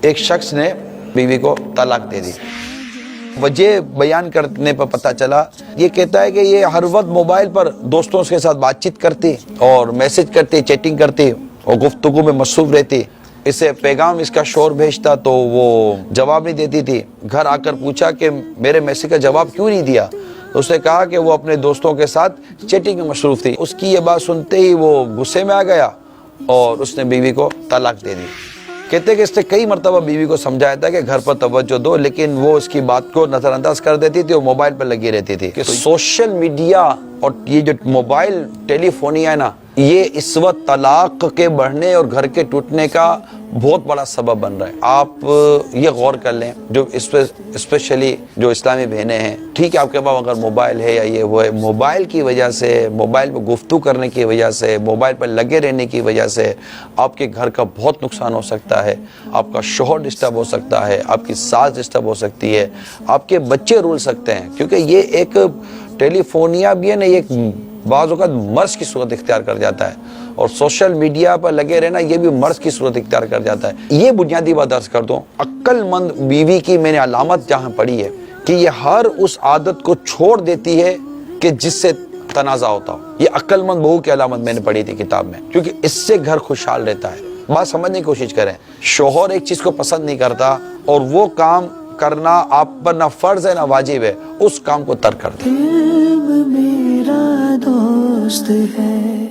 ایک شخص نے بیوی کو طلاق دے دی. وجہ بیان کرنے پر پتہ چلا، یہ کہتا ہے کہ یہ ہر وقت موبائل پر دوستوں کے ساتھ بات چیت کرتی اور میسج کرتی، چیٹنگ کرتی اور گفتگو میں مصروف رہتی. اسے پیغام اس کا شوہر بھیجتا تو وہ جواب نہیں دیتی تھی. گھر آ کر پوچھا کہ میرے میسج کا جواب کیوں نہیں دیا؟ اس نے کہا کہ وہ اپنے دوستوں کے ساتھ چیٹنگ میں مصروف تھی. اس کی یہ بات سنتے ہی وہ غصے میں آ گیا اور اس نے بیوی کو طلاق دے دی. کہتے کہ اس نے کئی مرتبہ بیوی کو سمجھایا تھا کہ گھر پر توجہ دو، لیکن وہ اس کی بات کو نظر انداز کر دیتی تھی اور موبائل پر لگی رہتی تھی. کہ سوشل میڈیا اور یہ جو موبائل ٹیلی فونیا ہے نا، یہ اس وقت طلاق کے بڑھنے اور گھر کے ٹوٹنے کا بہت بڑا سبب بن رہا ہے. آپ یہ غور کر لیں، جو اسپیشلی جو اسلامی بہنیں ہیں، ٹھیک ہے آپ کے پاس اگر موبائل ہے یا یہ وہ ہے، موبائل کی وجہ سے، موبائل پہ گفتگو کرنے کی وجہ سے، موبائل پر لگے رہنے کی وجہ سے آپ کے گھر کا بہت نقصان ہو سکتا ہے. آپ کا شوہر ڈسٹرب ہو سکتا ہے، آپ کی ساس ڈسٹرب ہو سکتی ہے، آپ کے بچے رول سکتے ہیں. کیونکہ یہ ایک ٹیلی فونیا بھی ہے نا، یہ بعض اوقات مرض کی صورت اختیار کر جاتا ہے، اور سوشل میڈیا پر لگے رہنا یہ بھی مرض کی صورت اختیار کر جاتا ہے. یہ بنیادی بات عرض کر دوں، عقل مند بیوی کی میں نے علامت جہاں پڑھی ہے کہ یہ ہر اس عادت کو چھوڑ دیتی ہے کہ جس سے تنازع ہوتا ہو. یہ عقل مند بہو کی علامت میں نے پڑھی تھی کتاب میں، کیونکہ اس سے گھر خوشحال رہتا ہے. بات سمجھنے کی کوشش کریں. شوہر ایک چیز کو پسند نہیں کرتا اور وہ کام کرنا آپ پر نہ فرض ہے نہ واجب ہے، اس کام کو ترک کر دیں. میرا دوست ہے.